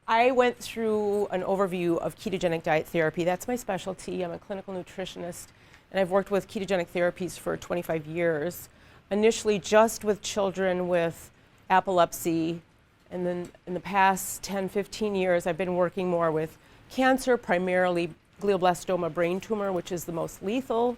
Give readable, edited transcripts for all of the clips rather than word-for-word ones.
I went through an overview of ketogenic diet therapy. That's my specialty. I'm a clinical nutritionist, and I've worked with ketogenic therapies for 25 years. Initially just with children with epilepsy, and then in the past 10, 15 years, I've been working more with cancer, primarily glioblastoma brain tumor, which is the most lethal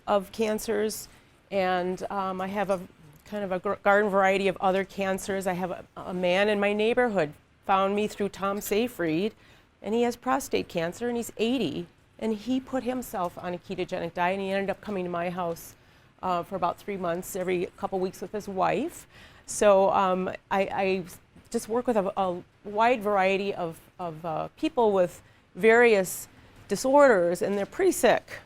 of cancers. And I have a kind of a garden variety of other cancers. I have a man in my neighborhood found me through Tom Seyfried, and he has prostate cancer, and he's 80, and he put himself on a ketogenic diet, and he ended up coming to my house for about 3 months, every couple weeks with his wife. So I just work with a wide variety of people with various disorders, and they're pretty sick.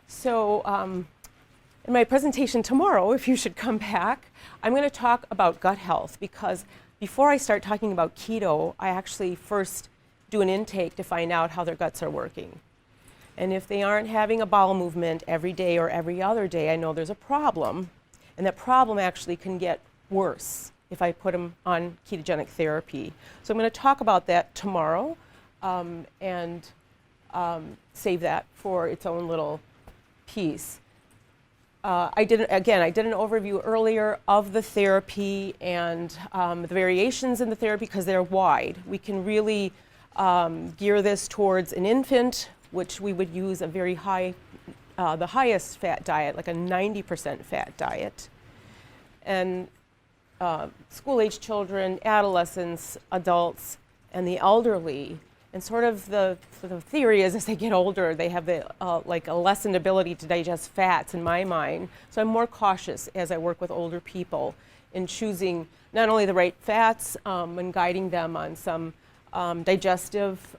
So in my presentation tomorrow, if you should come back, I'm going to talk about gut health, because before I start talking about keto, I actually first do an intake to find out how their guts are working. And if they aren't having a bowel movement every day or every other day, I know there's a problem, and that problem actually can get worse if I put them on ketogenic therapy. So I'm going to talk about that tomorrow and save that for its own little piece. I did an overview earlier of the therapy and the variations in the therapy, because they're wide. We can really gear this towards an infant, which we would use a very high, the highest fat diet, like a 90% fat diet. And school-age children, adolescents, adults, and the elderly. And sort of the theory is, as they get older, they have like a lessened ability to digest fats, in my mind. So I'm more cautious as I work with older people in choosing not only the right fats and guiding them on some digestive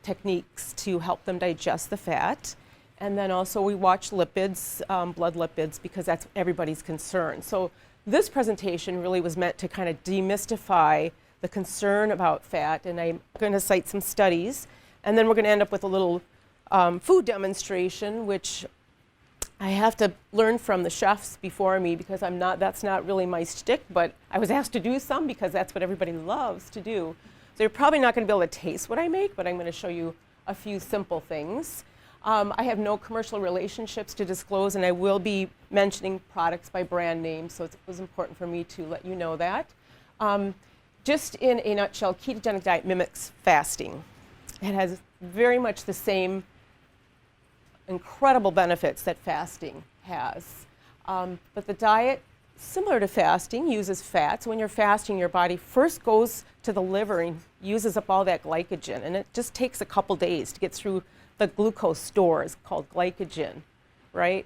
techniques to help them digest the fat. And then also we watch lipids, blood lipids, because that's everybody's concern. So this presentation really was meant to kind of demystify the concern about fat, and I'm going to cite some studies, and then we're going to end up with a little food demonstration, which I have to learn from the chefs before me, because that's not really my shtick, but I was asked to do some because that's what everybody loves to do. So you're probably not going to be able to taste what I make, but I'm going to show you a few simple things. I have no commercial relationships to disclose, and I will be mentioning products by brand name, so it was important for me to let you know that. Just in a nutshell, ketogenic diet mimics fasting. It has very much the same incredible benefits that fasting has. But the diet, similar to fasting, uses fats. When you're fasting, your body first goes to the liver and uses up all that glycogen, and it just takes a couple days to get through the glucose stores called glycogen, right?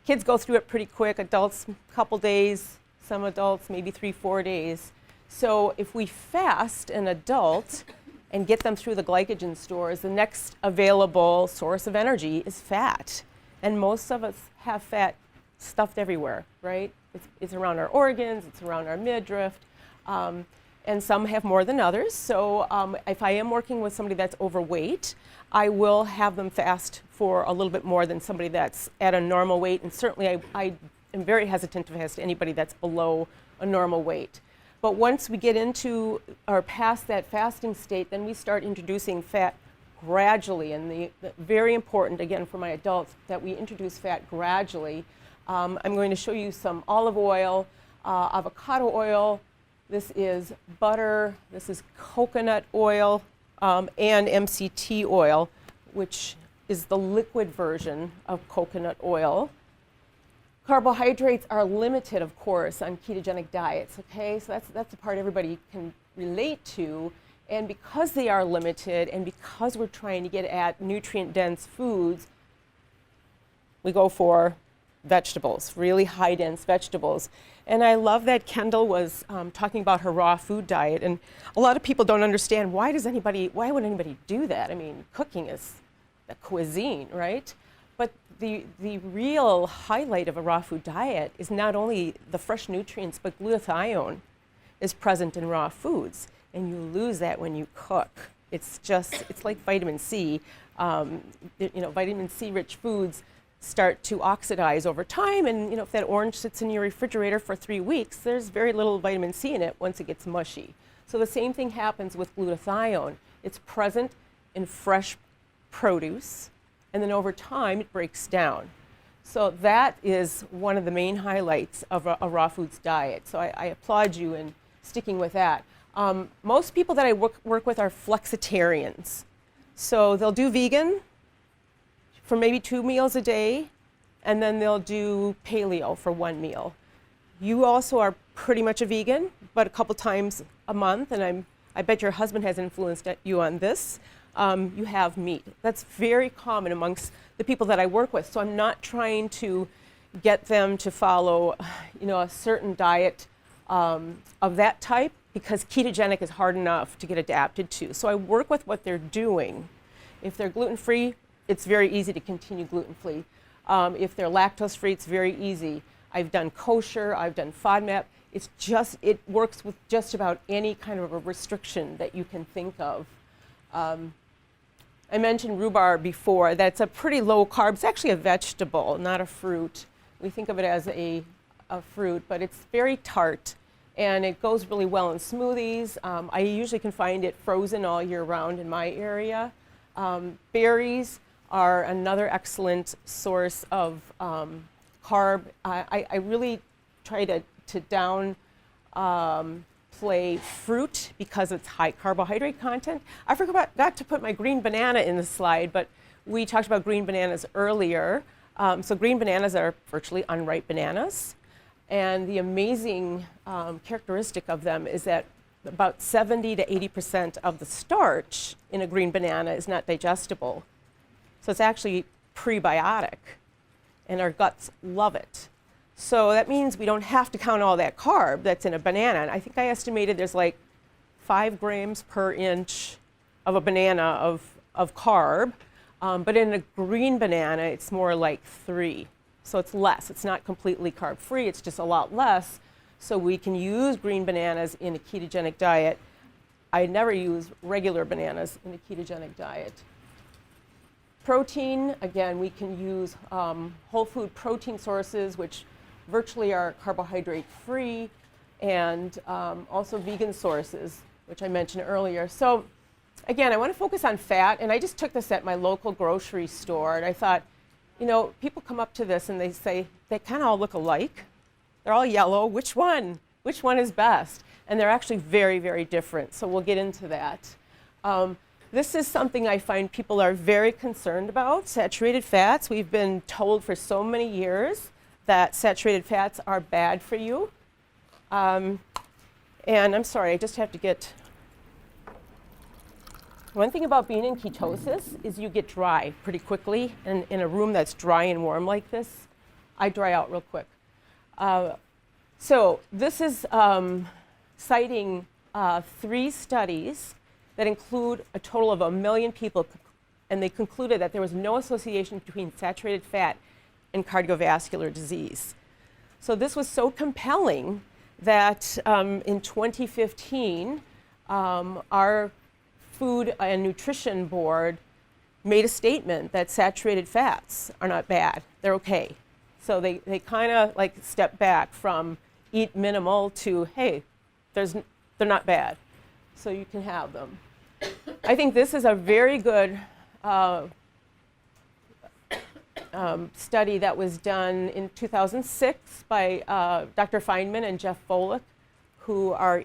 Kids go through it pretty quick, adults a couple days, some adults maybe 3-4 days. So if we fast an adult and get them through the glycogen stores, the next available source of energy is fat. And most of us have fat stuffed everywhere, right? It's around our organs, it's around our midriff, and some have more than others. So if I am working with somebody that's overweight, I will have them fast for a little bit more than somebody that's at a normal weight. And certainly I am very hesitant to fast anybody that's below a normal weight. But once we get into or past that fasting state, then we start introducing fat gradually. And the very important, again, for my adults, that we introduce fat gradually. I'm going to show you some olive oil, avocado oil. This is butter. This is coconut oil and MCT oil, which is the liquid version of coconut oil. Carbohydrates are limited, of course, on ketogenic diets, okay? So that's the part everybody can relate to. And because they are limited, and because we're trying to get at nutrient-dense foods, we go for vegetables, really high-dense vegetables. And I love that Kendall was talking about her raw food diet. And a lot of people don't understand, why would anybody do that? I mean, cooking is a cuisine, right? But the real highlight of a raw food diet is not only the fresh nutrients, but glutathione is present in raw foods. And you lose that when you cook. It's like vitamin C. Vitamin C rich foods start to oxidize over time. And if that orange sits in your refrigerator for 3 weeks, there's very little vitamin C in it once it gets mushy. So the same thing happens with glutathione. It's present in fresh produce, and then over time it breaks down. So that is one of the main highlights of a raw foods diet. So I applaud you in sticking with that. Most people that I work with are flexitarians. So they'll do vegan for maybe 2 meals a day, and then they'll do paleo for 1 meal. You also are pretty much a vegan, but a couple times a month, and I bet your husband has influenced you on this, you have meat. That's very common amongst the people that I work with. So I'm not trying to get them to follow, a certain diet of that type, because ketogenic is hard enough to get adapted to. So I work with what they're doing. If they're gluten-free, it's very easy to continue gluten-free. If they're lactose-free, it's very easy. I've done kosher, I've done FODMAP. It works with just about any kind of a restriction that you can think of. I mentioned rhubarb before. That's a pretty low carb. It's actually a vegetable, not a fruit. We think of it as a fruit, but it's very tart, and it goes really well in smoothies. I usually can find it frozen all year round in my area. Berries are another excellent source of carb. I really try to downplay fruit because it's high carbohydrate content. I forgot to put my green banana in the slide, but we talked about green bananas earlier. So green bananas are virtually unripe bananas. And the amazing characteristic of them is that about 70 to 80% of the starch in a green banana is not digestible. So it's actually prebiotic, and our guts love it. So that means we don't have to count all that carb that's in a banana. And I think I estimated there's like 5 grams per inch of a banana of carb. But in a green banana, it's more like 3. So it's less. It's not completely carb-free. It's just a lot less. So we can use green bananas in a ketogenic diet. I never use regular bananas in a ketogenic diet. Protein, again, we can use whole food protein sources, which virtually are carbohydrate-free, and also vegan sources, which I mentioned earlier. So again, I want to focus on fat, and I just took this at my local grocery store, and I thought, people come up to this and they say, they kind of all look alike. They're all yellow. Which one? Which one is best? And they're actually very, very different. So we'll get into that. This is something I find people are very concerned about, saturated fats. We've been told for so many years that saturated fats are bad for you. And I'm sorry, I just have to get... One thing about being in ketosis is you get dry pretty quickly. And in a room that's dry and warm like this, I dry out real quick. So this is citing 3 studies that include a total of 1 million people, and they concluded that there was no association between saturated fat and cardiovascular disease. So this was so compelling that in 2015, our Food and Nutrition Board made a statement that saturated fats are not bad, they're okay. So they kind of like step back from eat minimal to, hey, they're not bad, so you can have them. I think this is a very good study that was done in 2006 by Dr. Feynman and Jeff Volek, who are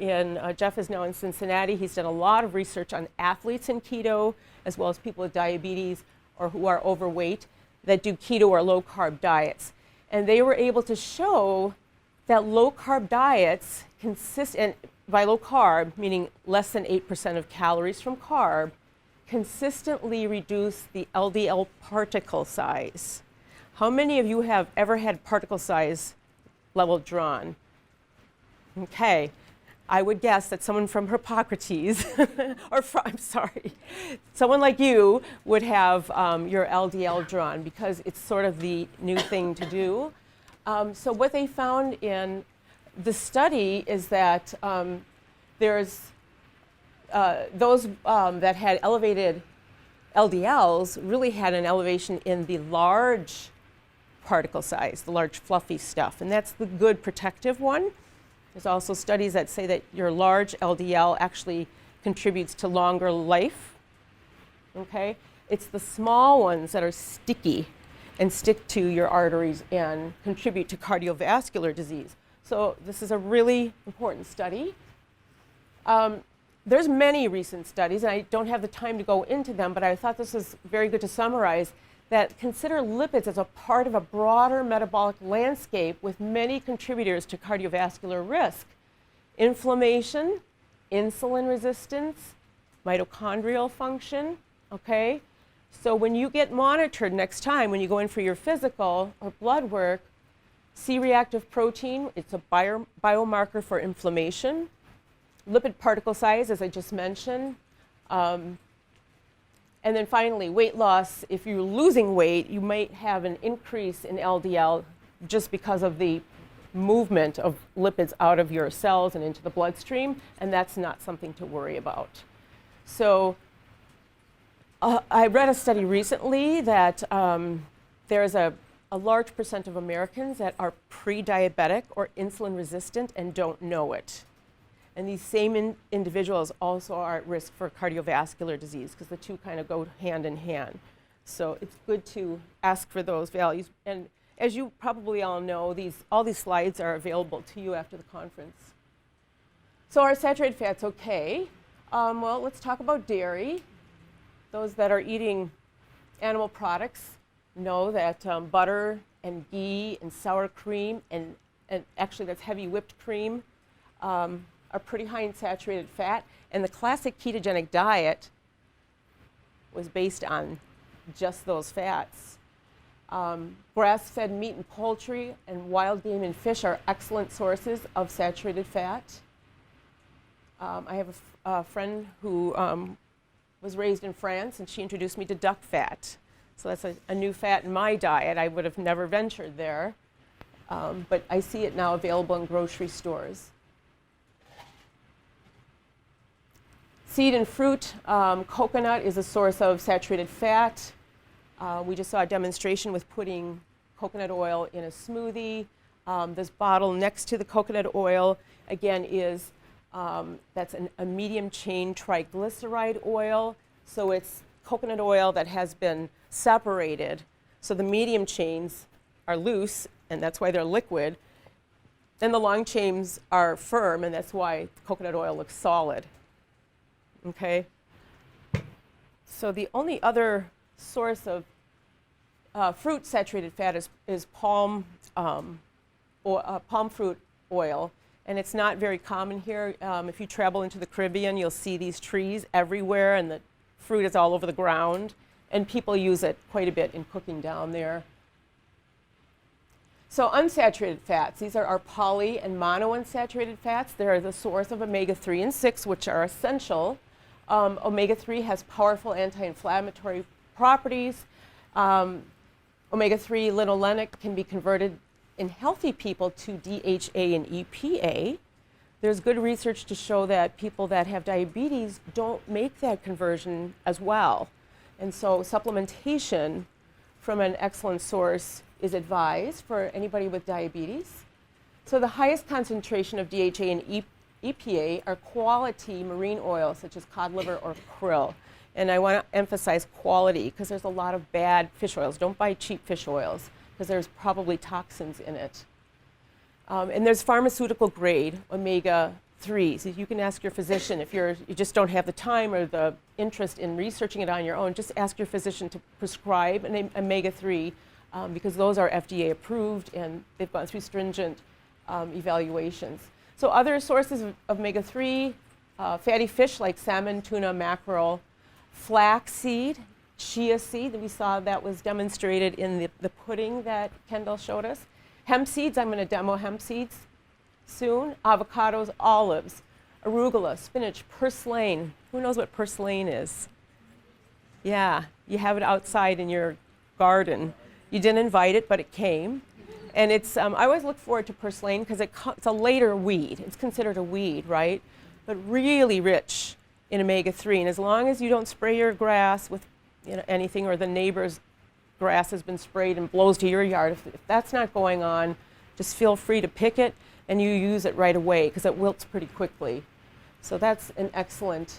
Jeff is now in Cincinnati. He's done a lot of research on athletes in keto, as well as people with diabetes or who are overweight that do keto or low carb diets. And they were able to show that low carb diets and by low carb, meaning less than 8% of calories from carb, consistently reduce the LDL particle size. How many of you have ever had particle size level drawn? Okay, I would guess that someone from Hippocrates, someone like you would have your LDL drawn because it's sort of the new thing to do. So what they found in the study is that there's those that had elevated LDLs really had an elevation in the large particle size, the large fluffy stuff, and that's the good protective one. There's also studies that say that your large LDL actually contributes to longer life, okay? It's the small ones that are sticky and stick to your arteries and contribute to cardiovascular disease. So this is a really important study. There's many recent studies, and I don't have the time to go into them, but I thought this was very good to summarize, that consider lipids as a part of a broader metabolic landscape with many contributors to cardiovascular risk. Inflammation, insulin resistance, mitochondrial function, okay? So when you get monitored next time, when you go in for your physical or blood work, C-reactive protein, it's a biomarker for inflammation. Lipid particle size, as I just mentioned. And then finally, weight loss. If you're losing weight, you might have an increase in LDL just because of the movement of lipids out of your cells and into the bloodstream, and that's not something to worry about. So I read a study recently that there's a large percent of Americans that are pre-diabetic or insulin resistant and don't know it. And these same individuals also are at risk for cardiovascular disease because the two kind of go hand in hand. So it's good to ask for those values. And as you probably all know, all these slides are available to you after the conference. So are saturated fats okay? Well, let's talk about dairy. Those that are eating animal products know that butter and ghee and sour cream and actually that's heavy whipped cream are pretty high in saturated fat, and the classic ketogenic diet was based on just those fats. Grass-fed meat and poultry and wild game and fish are excellent sources of saturated fat. I have a friend who was raised in France, and she introduced me to duck fat. So that's a new fat in my diet. I would have never ventured there, but I see it now available in grocery stores. Seed and fruit, coconut is a source of saturated fat. We just saw a demonstration with putting coconut oil in a smoothie. This bottle next to the coconut oil, again, is that's a medium chain triglyceride oil. So it's coconut oil that has been separated. So the medium chains are loose, and that's why they're liquid. And the long chains are firm, and that's why coconut oil looks solid. Okay, so the only other source of fruit saturated fat is palm fruit oil, and it's not very common here. If you travel into the Caribbean, you'll see these trees everywhere, and the fruit is all over the ground, and people use it quite a bit in cooking down there. So unsaturated fats, these are our poly and monounsaturated fats. They're the source of omega-3 and 6, which are essential. Omega-3 has powerful anti-inflammatory properties. Omega-3 linolenic can be converted in healthy people to DHA and EPA. There's good research to show that people that have diabetes don't make that conversion as well. And so supplementation from an excellent source is advised for anybody with diabetes. So the highest concentration of DHA and EPA are quality marine oils such as cod liver or krill. And I want to emphasize quality because there's a lot of bad fish oils. Don't buy cheap fish oils because there's probably toxins in it. And there's pharmaceutical grade omega-3. So you can ask your physician if you just don't have the time or the interest in researching it on your own, just ask your physician to prescribe an omega-3 because those are FDA approved and they've gone through stringent evaluations. So other sources of omega-3, fatty fish like salmon, tuna, mackerel, flaxseed, chia seed, we saw that was demonstrated in the pudding that Kendall showed us. Hemp seeds, I'm going to demo hemp seeds soon. Avocados, olives, arugula, spinach, purslane. Who knows what purslane is? Yeah, you have it outside in your garden. You didn't invite it, but it came. And it's, I always look forward to purslane because it's a later weed. It's considered a weed, right? But really rich in omega-3. And as long as you don't spray your grass with anything or the neighbor's grass has been sprayed and blows to your yard. If that's not going on, just feel free to pick it and you use it right away because it wilts pretty quickly. So that's an excellent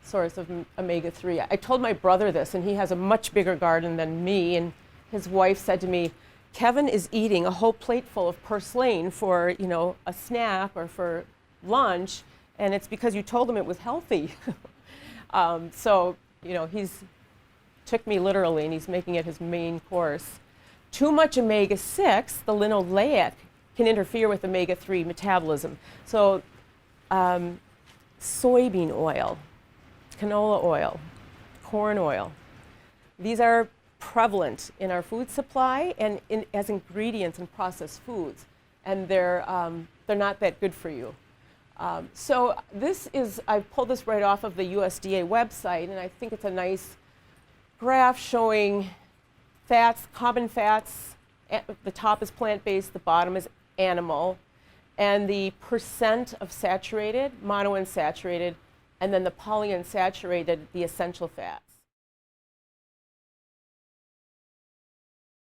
source of omega-3. I told my brother this, and he has a much bigger garden than me, and his wife said to me, Kevin is eating a whole plate full of purslane for, you know, a snack or for lunch, and it's because you told him it was healthy. So, you know, he's took me literally, and he's making it his main course. Too much omega-6, the linoleic, can interfere with omega-3 metabolism. So, soybean oil, canola oil, corn oil, these are prevalent in our food supply and as ingredients in processed foods, and they're not that good for you. So this is, I pulled this right off of the USDA website, and I think it's a nice graph showing fats, common fats. The top is plant-based, the bottom is animal, and the percent of saturated, monounsaturated, and then the polyunsaturated, the essential fats.